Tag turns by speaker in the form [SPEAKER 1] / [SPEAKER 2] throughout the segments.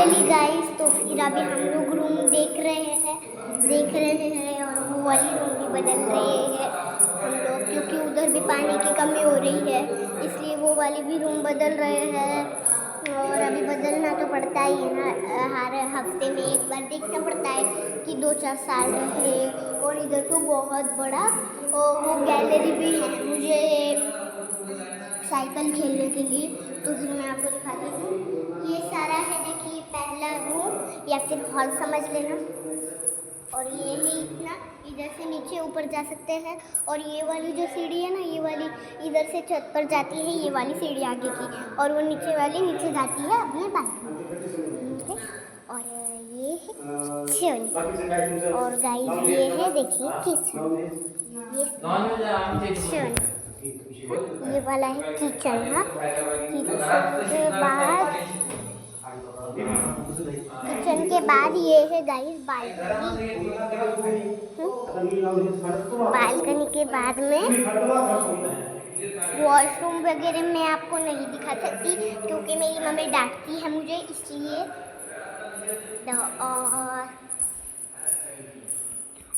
[SPEAKER 1] Finally guys, तो फिर अभी हम लोग रूम देख रहे हैं और वो वाली रूम भी बदल रहे हैं हम लोग, क्योंकि उधर भी पानी की कमी हो रही है, इसलिए वो वाली भी रूम बदल रहे हैं। और अभी बदलना तो पड़ता ही है ना, हर हफ्ते में एक बार देखना पड़ता है कि 2-4 साल रहे। और इधर तो बहुत बड़ा वो गैलरी भी है मुझे साइकिल खेलने के लिए, तो फिर मैं आपको दिखाती हूँ। ये सारा है, देखिए पहला रूम या फिर हॉल समझ लेना। और ये ही इतना, इधर से नीचे ऊपर जा सकते हैं। और ये वाली जो सीढ़ी है ना, ये वाली इधर से छत पर जाती है, ये वाली सीढ़ी आगे की, और वो नीचे वाली नीचे जाती है अपने बालकनी। और ये है किचन, और गाइस ये है देखिए किचन, ये वाला है किचन। हाँ, किचन के बाद ये है गाइस बालकनी। बालकनी के बाद में वॉशरूम वगैरह मैं आपको नहीं दिखा सकती, क्योंकि मेरी मम्मी डांटती है मुझे, इसलिए।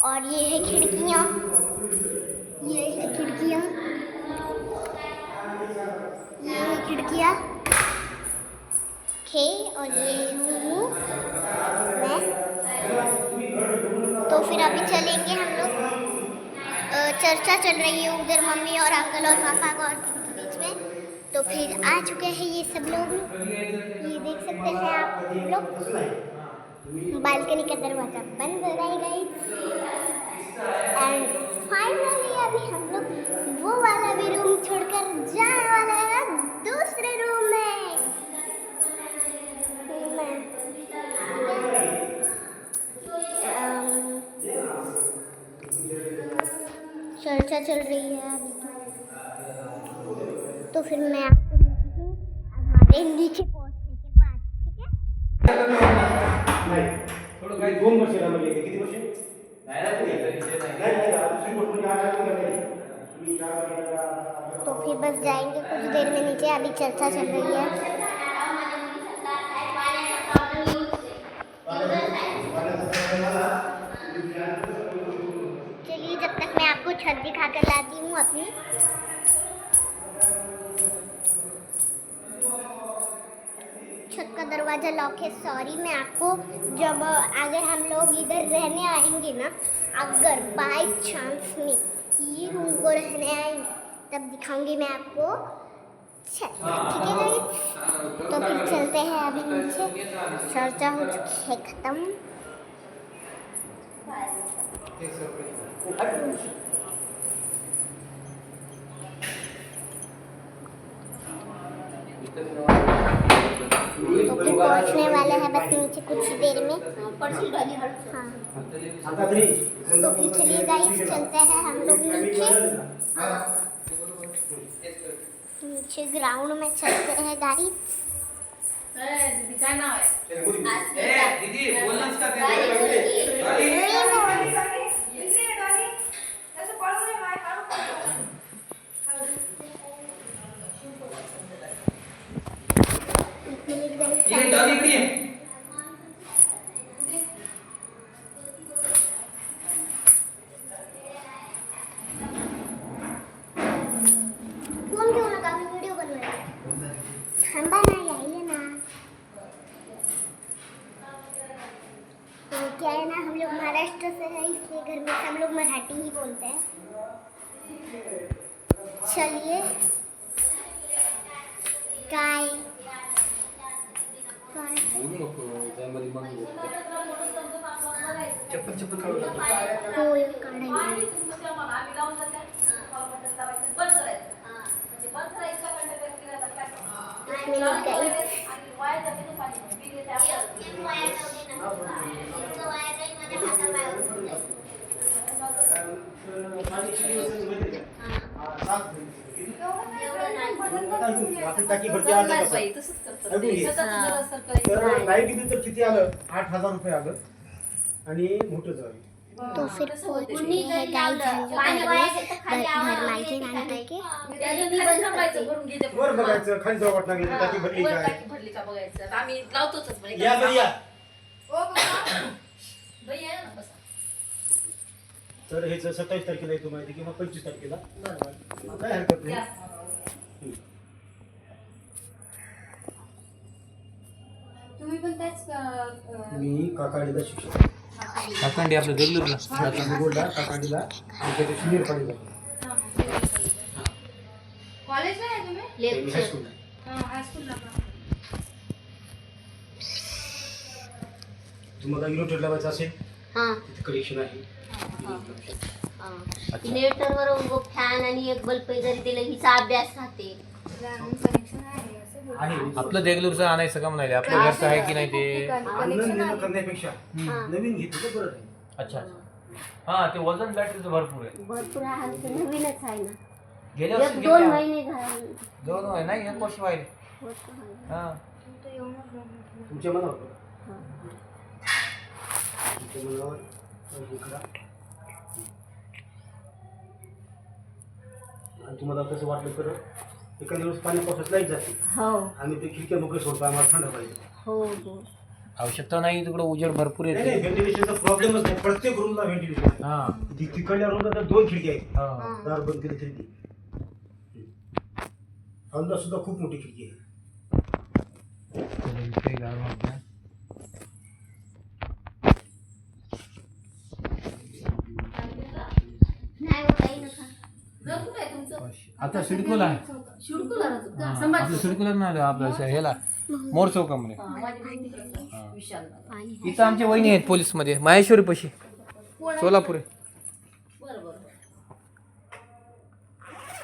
[SPEAKER 1] और ये है खिड़कियाँ, ये है खिड़कियाँ, ये है खिड़कियाँ। और ये हूँ मैं। तो फिर अभी चलेंगे हम लोग। चर्चा चल रही है उधर मम्मी और अंकल और पापा और के बीच में। तो फिर आ चुके हैं ये सब लोग, ये देख सकते हैं आप लोग। बालकनी का दरवाजा बंद हो रहा है गाइस। एंड फाइनली अभी हम लोग वो वाला भी रूम छोड़कर जाने वाले हैं दूसरे रूम में। चर्चा चल रही है अभी, तो फिर मैं आपको मिलती हूँ हमारे नीचे पहुँचने के बाद, ठीक है? तो फिर बस जाएंगे कुछ देर में नीचे, अभी चर्चा चल रही है। चलिए, जब तक मैं आपको छत दिखा कर लाती हूँ अपनी। छत का दरवाजा लॉक है, सॉरी। मैं आपको जब अगर हम लोग इधर रहने आएंगे ना, अगर बाय चांस में ये रूम को रहने आएंगे, तब दिखाऊंगी मैं आपको छत, ठीक है गाइस? तो फिर चलते हैं अभी नीचे, चर्चा हो चुकी है खत्म। तो फिर पहुंचने वाले हैं बस नीचे कुछ ही देर में। हाँ, तो फिर चलिए गाइस, चलते हैं हम लोग नीचे ग्राउंड में चलते हैं गाइस।
[SPEAKER 2] दीदी काय नाव आहे?
[SPEAKER 3] दीदी बोलना इसका ये डॉगी इकड़ी है।
[SPEAKER 1] फोन क्यों लगा, मैं वीडियो बन रहा है। ठंडा ना आइए ना। तो क्या है ना, हम लोग महाराष्ट्र से हैं, इसलिए घर में हम लोग मराठी ही बोलते हैं। चलिए काय
[SPEAKER 3] चप्पल काढू
[SPEAKER 1] होय काढायला
[SPEAKER 4] टाकी भरती आलं तर लाईट बिल तर किती आलं? 8,000 रुपये आलं आणि मोठं झालं
[SPEAKER 1] तो फिर पूछ रहे हैं गाइस हम घर मालकीन आंटी के
[SPEAKER 4] वर बघायचं खाली जाऊ वाटणार गेलं टाकी भरली
[SPEAKER 2] वर
[SPEAKER 4] काय
[SPEAKER 2] टाकी भरली का बघायचं आता आम्ही लावतोच म्हणजे
[SPEAKER 4] या बरं या
[SPEAKER 2] बाई आहे ना बसा
[SPEAKER 4] तर हेच 27 तारखेला येतो माहिती किंवा 25 तारखेला
[SPEAKER 2] बरोबर
[SPEAKER 4] काय हरकत नाही
[SPEAKER 2] या.
[SPEAKER 5] तुम्ही पण त्याच
[SPEAKER 4] मी काकाडीला शिक्षक
[SPEAKER 3] काकांडी आपलं देगलूरला
[SPEAKER 4] गोडला काकाडीला निरपाडीला
[SPEAKER 5] कॉलेजला आहे तुम्ही
[SPEAKER 4] हायस्कूलला
[SPEAKER 5] हायस्कूलला का
[SPEAKER 4] तुम्हाला युनिट लावायचं असेल
[SPEAKER 1] हाँ
[SPEAKER 4] तिथे कलेक्शन आहे
[SPEAKER 1] इन्व्हर्टरवर वो फॅन आणि एक बल्ब जरी दिलं हिचा अभ्यास राहते
[SPEAKER 5] कनेक्शन आहे असं बोल.
[SPEAKER 4] आहे
[SPEAKER 3] आपलं देगलूरचं आणायचं का म्हणाले आपल्या घरचं आहे की नाही ते
[SPEAKER 4] आणून करण्यापेक्षा नवीन घेतलं तर बरं आहे
[SPEAKER 3] अच्छा हा ते वजन बॅटरीचं भरपूर आहे
[SPEAKER 1] भरपूर आहे ते नवीनच आहे ना
[SPEAKER 3] गेल्या
[SPEAKER 1] एक
[SPEAKER 3] वर्षी
[SPEAKER 1] 2
[SPEAKER 3] घेतल्या.
[SPEAKER 1] महिने झाले
[SPEAKER 3] 2 महिने नाही 1 वर्ष व्हायले हा
[SPEAKER 5] तुमचं येऊनच बघा.
[SPEAKER 4] तुमच्या मनावर तुमच्या मनावर हे करा. आणि तुम्हाला कसं वाटलं तर एखाद्या दिवस पाणी पावसात लाईट जाते
[SPEAKER 1] हो
[SPEAKER 4] आम्ही ते खिडक्या मोकळे सोडतो आम्हाला थंड पाहिजे
[SPEAKER 1] हो हो
[SPEAKER 3] आवश्यकता नाही तिकडं उजेड भरपूर
[SPEAKER 4] नाही
[SPEAKER 3] येते
[SPEAKER 4] नाही व्हेंटिलेशनचा प्रॉब्लेमच नाही प्रत्येक रूमला व्हेंटिलेशन
[SPEAKER 3] हा
[SPEAKER 4] तिकडल्या रूमला तर 2 खिडक्या आहेत
[SPEAKER 3] हा
[SPEAKER 4] दार बंद केली तरी ती हॉलला सुद्धा खूप मोठी खिडकी आहे
[SPEAKER 3] इथे गार वाटतं.
[SPEAKER 1] नाही हो काही नका
[SPEAKER 2] घर कुठं आहे तुमचं
[SPEAKER 3] आता सिडकोला आहे
[SPEAKER 2] शिडकुलाच का
[SPEAKER 3] हा,
[SPEAKER 2] संभाजी
[SPEAKER 3] आपलं सिडकोला नाही आपलं ह्याला मोर चौकामध्ये
[SPEAKER 2] माझी बहीण तिकडे विशाल
[SPEAKER 1] पाणी
[SPEAKER 3] इथं आमचे वहिनी आहेत पोलीस मध्ये माहेश्वरी पशी सोलापूर आहे
[SPEAKER 2] बरं बरं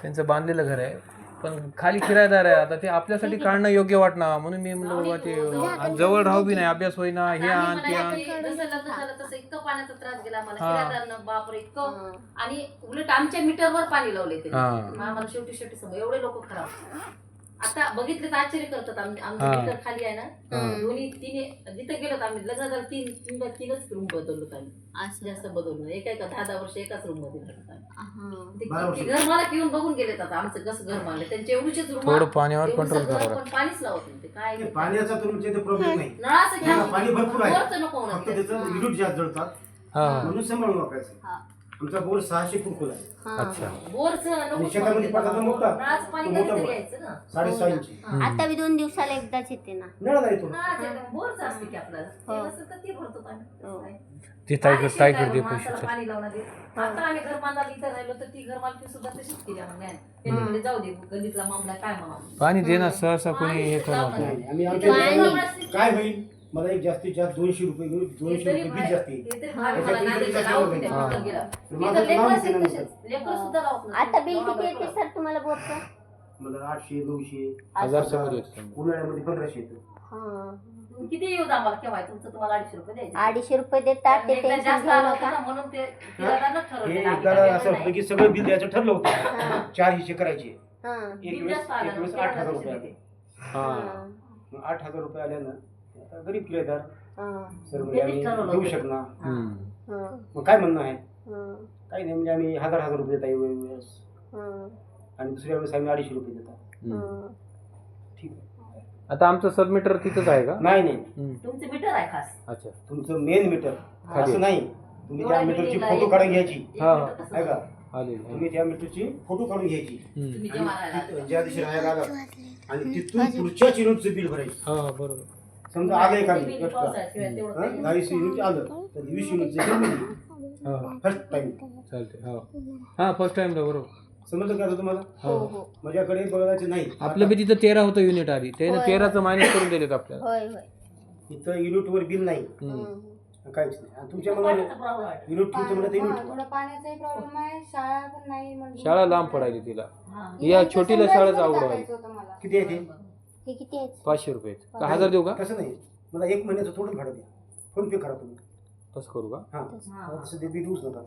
[SPEAKER 3] त्यांचं बांधलेलं घर आहे पण खाली किरायदार आहे आता ते आपल्यासाठी काढणं योग्य वाटणार म्हणून मी म्हणलं बाबा ते आणि जवळ राहू बी नाही अभ्यास होईना हे आण ते आण
[SPEAKER 2] जसं लग्न झालं तसं इतकं पाण्याचा त्रास गेला आम्हाला किरायदारनं बापरे इतकं आणि उलट आमच्या मीटरवर पाणी लावले ते
[SPEAKER 3] हा.
[SPEAKER 2] आम्हाला शेवटी शेवटी समोर एवढे लोक खराब आता बघितले तर आश्चर्य करतात आमचं
[SPEAKER 3] हा.
[SPEAKER 2] मीटर खाली आहे ना दोन्ही तिने जिथे गेलो तर आम्ही लग्न झालं तीनच रूम बदललो आम्ही जास्त बदललो एका 10 वर्ष एकाच रूम मध्ये राहतो आम्ही. ते घर मला घेऊन बघून गेलेत आता आमचं कसं घर मारले त्यांचे एवढीच रूम
[SPEAKER 3] थोडं पाण्यावर control करावं
[SPEAKER 2] पण पाणीच लावत नाही ते काय
[SPEAKER 4] ते पाण्याचा तुमच्या इथे प्रॉब्लेम नाही
[SPEAKER 2] नळाचं घ्या
[SPEAKER 4] पाणी भरपूर आहे
[SPEAKER 2] बोरचं नको
[SPEAKER 4] फक्त
[SPEAKER 2] म्हणत
[SPEAKER 4] त्याचं युनिट जास्त जळतात
[SPEAKER 3] हा
[SPEAKER 4] म्हणून सांभाळून वापरायचं आमचा बोर 600 फूट खोल आहे
[SPEAKER 3] अच्छा
[SPEAKER 2] बोरचं
[SPEAKER 4] आणि
[SPEAKER 2] नको
[SPEAKER 4] शेतामध्ये पडतात ना मोठा
[SPEAKER 2] नळाचं पाणी
[SPEAKER 4] तो मोठा
[SPEAKER 2] कधीतरी
[SPEAKER 4] बोर.
[SPEAKER 2] यायचं ना
[SPEAKER 4] 6.5 इंची
[SPEAKER 1] आता बी 2 दिवसाला एकदाच येते ना
[SPEAKER 4] नळाला येतो
[SPEAKER 2] नळाचं बोरचं असते की आपल्याला ते नसेल तर ते भरतो पाणी
[SPEAKER 3] ते
[SPEAKER 2] पाणी
[SPEAKER 3] ताई
[SPEAKER 2] शेतावर
[SPEAKER 3] करते
[SPEAKER 2] माणसाला
[SPEAKER 3] पैसे
[SPEAKER 2] पाणी लावणार आहे. आता आम्ही घर बांधायला इथं राहिलो तर ती घर मालकी सुद्धा तशीच केली आम्हाला त्यांच्याकडे जाऊ दे गल्लीतला मामला काय म्हणावं
[SPEAKER 3] पाणी देणार सहसा कोणी हे करणार नाही.
[SPEAKER 4] नाही, आम्ही आमच्या काय होईल मला एक जास्तीत जास्त 200 रुपये घेऊन 200 रुपये बीज जास्त येईल
[SPEAKER 1] आता बिल किती येते सर तुम्हाला बोरचं
[SPEAKER 4] मला 800 900
[SPEAKER 3] हजारच्या मध्ये येतं.
[SPEAKER 4] उन्हाळ्यामध्ये 1500 येतं
[SPEAKER 1] हा
[SPEAKER 2] किती येऊ द्या आम्हाला केव्हा तुमचं तुम्हाला 250 रुपये द्यायचे
[SPEAKER 1] 250 रुपये देतात ते
[SPEAKER 2] एकदा
[SPEAKER 1] टेन्शन
[SPEAKER 2] जास्त
[SPEAKER 1] घेऊ
[SPEAKER 2] आलं
[SPEAKER 1] नका
[SPEAKER 2] होतं ना, म्हणून ते किरायदारनं ठरवलं.
[SPEAKER 4] एकदा असं होतं की सगळं बिल द्यायचं ठरलं होतं 4 हिस्से करायचे
[SPEAKER 1] हा
[SPEAKER 4] एक
[SPEAKER 2] बिल
[SPEAKER 4] वेळेस
[SPEAKER 2] जास्त आलं
[SPEAKER 4] एक वेळेस
[SPEAKER 2] ना,
[SPEAKER 4] 8,000 रुपये आले
[SPEAKER 3] हा
[SPEAKER 4] मग 8,000 रुपये आल्यानं आता गरीब किरायदार
[SPEAKER 1] हा
[SPEAKER 4] सर्व म्हणजे आम्ही देऊ शकणार
[SPEAKER 3] हम्म.
[SPEAKER 1] हा
[SPEAKER 4] मग काय म्हणणं आहे
[SPEAKER 1] हा
[SPEAKER 4] काही नाही म्हणजे आम्ही 1,000 रुपये देता वेळेस
[SPEAKER 1] हा
[SPEAKER 4] आणि दुसऱ्या वेळेस आम्ही 250 रुपये देतात
[SPEAKER 3] हम्म.
[SPEAKER 4] ठीक आहे
[SPEAKER 3] आता आमचं सबमीटर तिथंच आहे का
[SPEAKER 4] नाही नाही
[SPEAKER 3] हम्म.
[SPEAKER 2] तुमचं मीटर आहे खास
[SPEAKER 3] अच्छा
[SPEAKER 4] तुमचं मेन मीटर
[SPEAKER 3] खाली.
[SPEAKER 4] असं नाही तुम्ही त्या
[SPEAKER 2] एवढ्या
[SPEAKER 4] मीटरची
[SPEAKER 2] बिल्डिंगला
[SPEAKER 4] फोटो
[SPEAKER 2] एक-
[SPEAKER 4] काढून घ्यायची
[SPEAKER 2] एक
[SPEAKER 3] हा.
[SPEAKER 2] मीटर कसं
[SPEAKER 4] आहे का
[SPEAKER 3] आले
[SPEAKER 4] तुम्ही त्या मीटरची फोटो काढून घ्यायची
[SPEAKER 3] हम्म.
[SPEAKER 2] तुम्ही जेव्हा
[SPEAKER 4] आणि
[SPEAKER 2] राहिला.
[SPEAKER 4] ज्या दिवशी राहायला आलात आणि तिथून पुढच्या युनिटचं बिल भरायचं
[SPEAKER 3] हा बरोबर
[SPEAKER 4] समजा आलं एका
[SPEAKER 2] ते बिल पावसाळ्याशिवाय तेवढं काही नाही.
[SPEAKER 4] 250 युनिट आलं तर 20 युनिटचं बिल
[SPEAKER 3] हा
[SPEAKER 4] फर्स्ट टाइम
[SPEAKER 3] चालते हा हा फर्स्ट टाइमला बरोबर
[SPEAKER 4] समजलं का आता तुम्हाला
[SPEAKER 1] हो हो
[SPEAKER 4] माझ्याकडे बघायचं नाही
[SPEAKER 3] आपलं बी तिथं 13 होतं युनिट आधी त्याने 13चं मायनस करून दिलेत आपल्याला
[SPEAKER 1] होय होय
[SPEAKER 4] इथं युनिटवर बिल नाही
[SPEAKER 3] हम्म.
[SPEAKER 4] काहीच नाही आणि तुमच्या मनाने
[SPEAKER 2] पाण्याचा problem आहे.
[SPEAKER 4] युनिट तुमचं म्हणत युनिट
[SPEAKER 5] थोडं पाण्याचाही प्रॉब्लेम आहे शाळा पण नाही म्हणजे
[SPEAKER 3] शाळा लांब पडायली तिला
[SPEAKER 2] हा.
[SPEAKER 3] या छोटीला शाळेच
[SPEAKER 5] संध्याकाळी
[SPEAKER 3] आवड आहे
[SPEAKER 5] टाकायचं होतं मला.
[SPEAKER 4] किती आहे ते
[SPEAKER 1] हे किती आहेत
[SPEAKER 3] 500 रुपये का 1000 देऊ का
[SPEAKER 4] कसं नाही मला 1 महिन्याचं थोडं भाडं द्या फोन पे करा तुम्ही
[SPEAKER 3] तसं करू का
[SPEAKER 4] हां
[SPEAKER 2] हा.
[SPEAKER 4] तसं ते बिल देऊच नका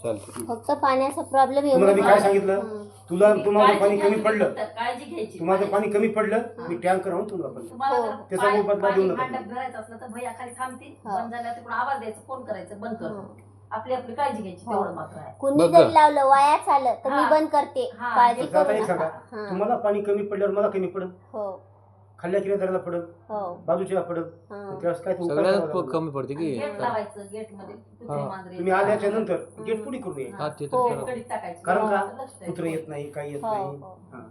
[SPEAKER 3] चालते
[SPEAKER 1] फक्त पाण्याचा प्रॉब्लेम
[SPEAKER 4] तुम्हाला मी काय सांगितलं तुम्हाला पाणी कमी
[SPEAKER 2] काळजी
[SPEAKER 4] पडलं
[SPEAKER 2] घ्यायची, काळजी घ्यायची
[SPEAKER 4] तुम्हाला पाणी कमी पडलं मी टँकर आणून तुम्हाला पाणी
[SPEAKER 2] तुम्हाला जर
[SPEAKER 4] त्याचा
[SPEAKER 2] पाणी-
[SPEAKER 4] मोबदला देऊ
[SPEAKER 2] पाणी
[SPEAKER 4] नका.
[SPEAKER 2] भांड्यात भरायचं असलं तर भैया खाली थांबतील
[SPEAKER 1] हा.
[SPEAKER 2] बंद झाल्यावर तिकडून आवाज द्यायचा फोन करायचं बंद कर आपली आपली काळजी घ्यायची तेवढं मात्र आहे.
[SPEAKER 1] कुणी
[SPEAKER 3] बघ.
[SPEAKER 1] जरी लावलं वायाच आलं तर मी
[SPEAKER 2] हा.
[SPEAKER 1] बंद करते,
[SPEAKER 2] हा.
[SPEAKER 1] काळजी
[SPEAKER 4] तर आता
[SPEAKER 1] करू
[SPEAKER 4] एक
[SPEAKER 1] नका.
[SPEAKER 4] सांगा,
[SPEAKER 1] हा.
[SPEAKER 4] तुम्हाला पाणी कमी पडल्यावर मला कमी पडत,
[SPEAKER 1] हो
[SPEAKER 4] खाल्ल्या किरायदाराला पडत,
[SPEAKER 1] हो
[SPEAKER 4] बाजूच्या पडत,
[SPEAKER 1] हा.
[SPEAKER 4] त्यावेळेस काय तो उपाय
[SPEAKER 3] सगळ्यात
[SPEAKER 4] करावा लागेल.
[SPEAKER 3] कमी पडते की
[SPEAKER 2] गेट लावायचं, गेट मध्ये कुत्रे
[SPEAKER 3] हा.
[SPEAKER 2] मांजरे
[SPEAKER 4] तुम्ही आल्याच्या नंतर गेट पुढे करून येईल,
[SPEAKER 3] हा ते तर
[SPEAKER 1] हो.
[SPEAKER 3] करावं.
[SPEAKER 2] कडीत टाकायचं.
[SPEAKER 4] कारण का
[SPEAKER 2] लक्ष द्यायचं.
[SPEAKER 4] कुत्र येत नाही, काही येत
[SPEAKER 1] हो
[SPEAKER 4] नाही.
[SPEAKER 1] हो
[SPEAKER 4] हा.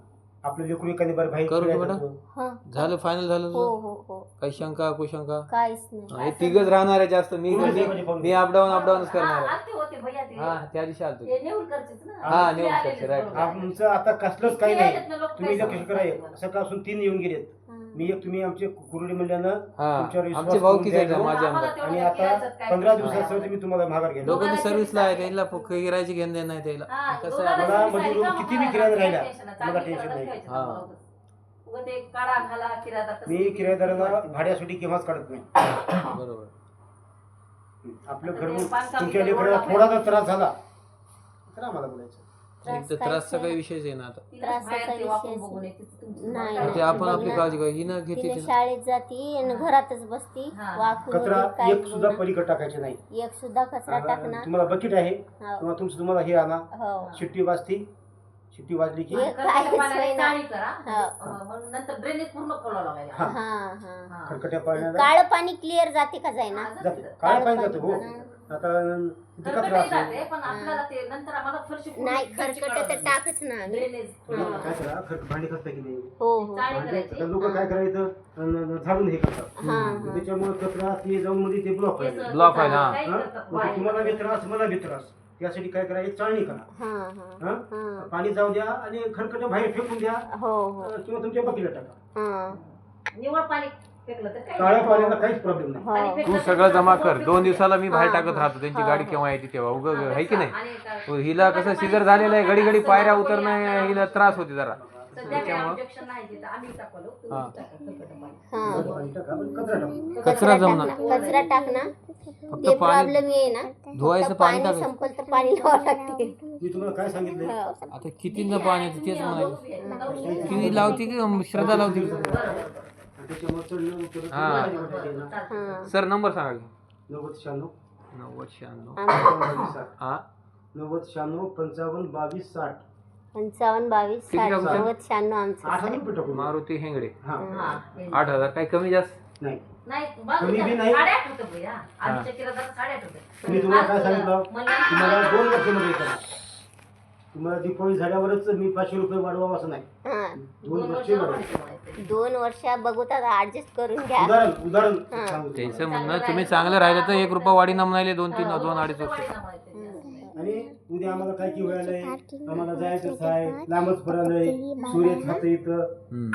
[SPEAKER 4] आपलं लेकरू एखादी बार बाहेर
[SPEAKER 3] करू का
[SPEAKER 4] फिरायला
[SPEAKER 3] बेटा?
[SPEAKER 4] जातं.
[SPEAKER 1] हा.
[SPEAKER 3] झालं फायनल झालं
[SPEAKER 1] हो
[SPEAKER 3] तुझं?
[SPEAKER 1] हो हो
[SPEAKER 3] काही शंका कुशंका
[SPEAKER 1] काहीच नाही.
[SPEAKER 3] हे तिघच राहणार आहे जास्त मी मी अपडाऊनच करणार आहे.
[SPEAKER 2] आलते होते भैया ते.
[SPEAKER 3] हा त्या दिवशी आलतो
[SPEAKER 2] ते नेऊरकरचेच ना.
[SPEAKER 3] हा,
[SPEAKER 2] ते
[SPEAKER 3] नेऊरकरचे,
[SPEAKER 2] आलेलेच
[SPEAKER 3] right.
[SPEAKER 2] बरोबर.
[SPEAKER 4] आमचं आता कसलंच काही
[SPEAKER 2] ते
[SPEAKER 4] नाही.
[SPEAKER 2] याच्यातनं लोक
[SPEAKER 4] तुम्ही
[SPEAKER 2] काय
[SPEAKER 4] लक्ष करा,
[SPEAKER 2] सांगतात?
[SPEAKER 4] सकाळपासून 3 येऊन गेलेत.
[SPEAKER 1] हा.
[SPEAKER 4] मी एक तुम्ही आमचे कुरुडी म्हणल्यानं
[SPEAKER 3] हा
[SPEAKER 4] तुमच्यावर विश्वास
[SPEAKER 3] आमचे भाऊ
[SPEAKER 4] करून
[SPEAKER 3] किती आहेत
[SPEAKER 4] द्यायला.
[SPEAKER 3] माझे
[SPEAKER 2] आम्हाला
[SPEAKER 3] आमदार
[SPEAKER 2] तेवढं
[SPEAKER 4] आणि
[SPEAKER 2] काय
[SPEAKER 4] आता
[SPEAKER 2] करायचं, काय
[SPEAKER 4] 15
[SPEAKER 2] करायचं.
[SPEAKER 4] दिवसासाठी मी तुम्हाला माघार घेतो.
[SPEAKER 3] दोघांनी सर्व्हिसला आहे त्याला गिरायची घेऊन देणं नाही त्याला
[SPEAKER 2] हा,
[SPEAKER 3] कसं
[SPEAKER 2] दोघांना
[SPEAKER 3] आहे,
[SPEAKER 4] मला
[SPEAKER 2] service
[SPEAKER 4] मजूर
[SPEAKER 2] आहे का?
[SPEAKER 4] किती बी
[SPEAKER 2] मग
[SPEAKER 4] किराया
[SPEAKER 2] काय
[SPEAKER 4] राहिला,
[SPEAKER 2] टेन्शन नाही.
[SPEAKER 4] मला
[SPEAKER 2] चांगली
[SPEAKER 4] टेन्शन
[SPEAKER 2] किराया
[SPEAKER 4] नाही.
[SPEAKER 2] ठेवायची
[SPEAKER 3] हा.
[SPEAKER 2] ना बरोबर. उगाच ते काढा घाला किराया कसं
[SPEAKER 4] मी किरायदाराला भाड्यासाठी केव्हाच काढत नाही.
[SPEAKER 3] बरोबर
[SPEAKER 4] आपलं
[SPEAKER 2] आता
[SPEAKER 4] घर
[SPEAKER 2] ते बांधकाम
[SPEAKER 4] तुमच्या
[SPEAKER 2] इथं
[SPEAKER 4] लेकराला
[SPEAKER 2] रोडला
[SPEAKER 4] थोडा जर त्रास झाला तर आम्हाला बोलायचं.
[SPEAKER 3] एक तर त्रासचा काही विषयच आहे ना आता
[SPEAKER 2] तिला
[SPEAKER 1] त्रासाचा
[SPEAKER 2] बाहेर ते वाकून
[SPEAKER 1] विषयच
[SPEAKER 2] बघून येते, तुमची
[SPEAKER 1] नाही.
[SPEAKER 2] बाहेर
[SPEAKER 3] ते आपण आपली
[SPEAKER 1] बघ ना.
[SPEAKER 3] काळजी घ्या ही न घेते
[SPEAKER 1] तिने
[SPEAKER 3] ती ना.
[SPEAKER 1] शाळेत जाती आणि घरातच बसती,
[SPEAKER 2] हा.
[SPEAKER 1] वाकून
[SPEAKER 4] कचरा
[SPEAKER 1] वगैरे काही
[SPEAKER 4] एक सुद्धा
[SPEAKER 1] बोलणं.
[SPEAKER 4] पलीकडे टाकायचे नाही.
[SPEAKER 1] एक सुद्धा कचरा टाकणार.
[SPEAKER 4] तुम्हाला बकेट आहे
[SPEAKER 1] हो.
[SPEAKER 4] किंवा तुम्हाला हे आणा,
[SPEAKER 1] हो
[SPEAKER 4] शिट्टी वाजती, शिट्टी वाजली की
[SPEAKER 1] हे
[SPEAKER 2] आणि
[SPEAKER 1] काहीच
[SPEAKER 2] खरकट्या पाण्याने
[SPEAKER 1] होईना.
[SPEAKER 2] चाळी करा.
[SPEAKER 1] हा.
[SPEAKER 2] मग नंतर ड्रेनेज पूर्ण खोलावं लागायला.
[SPEAKER 4] हा.
[SPEAKER 1] हा हा
[SPEAKER 2] हा.
[SPEAKER 4] खरकट्या पाण्याला
[SPEAKER 1] काळं पाणी क्लिअर जाते का जाईना?
[SPEAKER 2] हा,
[SPEAKER 4] जाते.
[SPEAKER 2] जातं.
[SPEAKER 4] काळं पाणी जातं हो.
[SPEAKER 1] हा.
[SPEAKER 4] आता तिथे कचरा
[SPEAKER 2] खरकटही
[SPEAKER 4] असेल
[SPEAKER 2] जाते, पण आपल्याला ते नंतर आम्हाला फरशी पूर्ण
[SPEAKER 1] नाही
[SPEAKER 2] घरची
[SPEAKER 1] खरकट
[SPEAKER 2] काढावं
[SPEAKER 1] तर
[SPEAKER 2] लागेल.
[SPEAKER 1] टाकच ना आम्ही.
[SPEAKER 2] ड्रेनेज
[SPEAKER 4] तुम्ही काय करा, भांडी खसता की नाही,
[SPEAKER 1] हो हो
[SPEAKER 2] चाळी
[SPEAKER 4] भांडी
[SPEAKER 2] करायची.
[SPEAKER 4] लोक काय करायचं झाडून हे करतात.
[SPEAKER 1] हा हा
[SPEAKER 4] त्याच्यामुळे कचरा ते जाऊन मध्ये ते ब्लॉक
[SPEAKER 2] केस
[SPEAKER 4] आहे.
[SPEAKER 3] ब्लॉक आहे ना.
[SPEAKER 2] काही
[SPEAKER 4] हा?
[SPEAKER 2] करतात,
[SPEAKER 4] मग
[SPEAKER 2] वाया.
[SPEAKER 4] तुम्हाला बी त्रास मला बी त्रास, त्यासाठी काय करा, एक चाळणी करा.
[SPEAKER 1] हा हा
[SPEAKER 4] हा?
[SPEAKER 1] हा
[SPEAKER 4] पाणी जाऊ द्या आणि खरकट बाहेर फेकून द्या
[SPEAKER 1] हो हो
[SPEAKER 4] किंवा तुमच्या बकीला टाका.
[SPEAKER 1] हा
[SPEAKER 2] निवळ पाणी फेकलं तर काही
[SPEAKER 4] काळ्या
[SPEAKER 2] नाही.
[SPEAKER 4] पाण्याला काहीच प्रॉब्लेम नाही.
[SPEAKER 1] हो.
[SPEAKER 2] पाणी फेकलं
[SPEAKER 3] तू
[SPEAKER 2] तर
[SPEAKER 3] सगळं जमा
[SPEAKER 2] पूर्ण
[SPEAKER 3] कर 2 दिवसाला मी बाहेर
[SPEAKER 1] हा,
[SPEAKER 3] टाकत राहतो त्यांची
[SPEAKER 1] हा,
[SPEAKER 3] गाडी
[SPEAKER 1] हा.
[SPEAKER 3] केव्हा येते तेव्हा उग आहे की नाही
[SPEAKER 2] आणि काय-
[SPEAKER 3] तो हिला कसं सिजर झालेलं आहे घडी घडी पायऱ्या उतरणं हिला त्रास होते जरा
[SPEAKER 2] सध्या काही
[SPEAKER 3] त्याच्यामुळं
[SPEAKER 2] objection नाही तिथं. आम्ही टाकलो, तुम्ही
[SPEAKER 3] हा.
[SPEAKER 2] टाका, खरकटं पाणी.
[SPEAKER 1] हा
[SPEAKER 4] पाणी टाका, पण कचरा टाका.
[SPEAKER 3] कचरा जमणार
[SPEAKER 1] कचरा टाकणार
[SPEAKER 3] फक्त
[SPEAKER 1] ते
[SPEAKER 3] पाणी
[SPEAKER 1] प्रॉब्लेम आहे ना.
[SPEAKER 3] धुवायचं
[SPEAKER 1] फक्त
[SPEAKER 3] पाणी
[SPEAKER 1] पाणी
[SPEAKER 3] टाकायचं.
[SPEAKER 1] संपल तर पाणी लावावं लागते.
[SPEAKER 4] मी तुम्हाला काय सांगितलं,
[SPEAKER 1] हो.
[SPEAKER 3] आता कितींदा पाणी येतं तेच म्हणायचं ती लावती की श्रद्धा लावती
[SPEAKER 4] त्याच्यामुळे चढणं उतरणं
[SPEAKER 3] हा.
[SPEAKER 4] तुम्हाला नाही वाटायचं ना.
[SPEAKER 1] हा.
[SPEAKER 3] सर नंबर सांगा की
[SPEAKER 4] 90
[SPEAKER 3] 90 96
[SPEAKER 1] आमचं
[SPEAKER 3] हा
[SPEAKER 4] 90 95 55 60
[SPEAKER 1] 55 22
[SPEAKER 3] किती
[SPEAKER 1] 60
[SPEAKER 3] टाकू, सर?
[SPEAKER 1] 90 96 आमचं
[SPEAKER 4] 8,000 रुपये टाकून.
[SPEAKER 3] मारुती हेंगडे
[SPEAKER 4] हा.
[SPEAKER 2] हा.
[SPEAKER 3] 8,000 काही कमी जास्त
[SPEAKER 4] नाही
[SPEAKER 2] नाही,
[SPEAKER 4] कमी बी नाही.
[SPEAKER 2] 8.5 होतं भैया. आमच्या किरायादार 8.5 होतं.
[SPEAKER 4] मी तुम्हाला काय सांगितलं,
[SPEAKER 2] म्हणलं-
[SPEAKER 4] तुम्हाला 2 वर्षामध्ये करा. तुम्हाला दिवाळी झाल्यावरच मी 500 रुपये वाढवावं असं नाही.
[SPEAKER 1] हा
[SPEAKER 4] 2
[SPEAKER 2] दोन
[SPEAKER 4] वर्ष
[SPEAKER 2] वर्षाला
[SPEAKER 4] वाढवा.
[SPEAKER 2] म्हणायचं.
[SPEAKER 1] 2 वर्ष बघू तर ऍडजस्ट करून घ्या.
[SPEAKER 4] उदाहरण
[SPEAKER 1] हा.
[SPEAKER 4] सांगू तुम्हाला.
[SPEAKER 3] त्यांचं म्हणणं तुम्ही चांगलं राहिलं तर 1 रुपया वाढी म्हणाले 2-3 2-2.5 वर्ष
[SPEAKER 2] वाढीला म्हणायचं जास्त.
[SPEAKER 4] आणि उद्या आम्हाला काय की व्हायलंय, आम्हाला जायचंच आहे, लांबच पडायलंय, सूर्य खातं इथं
[SPEAKER 3] हम्म.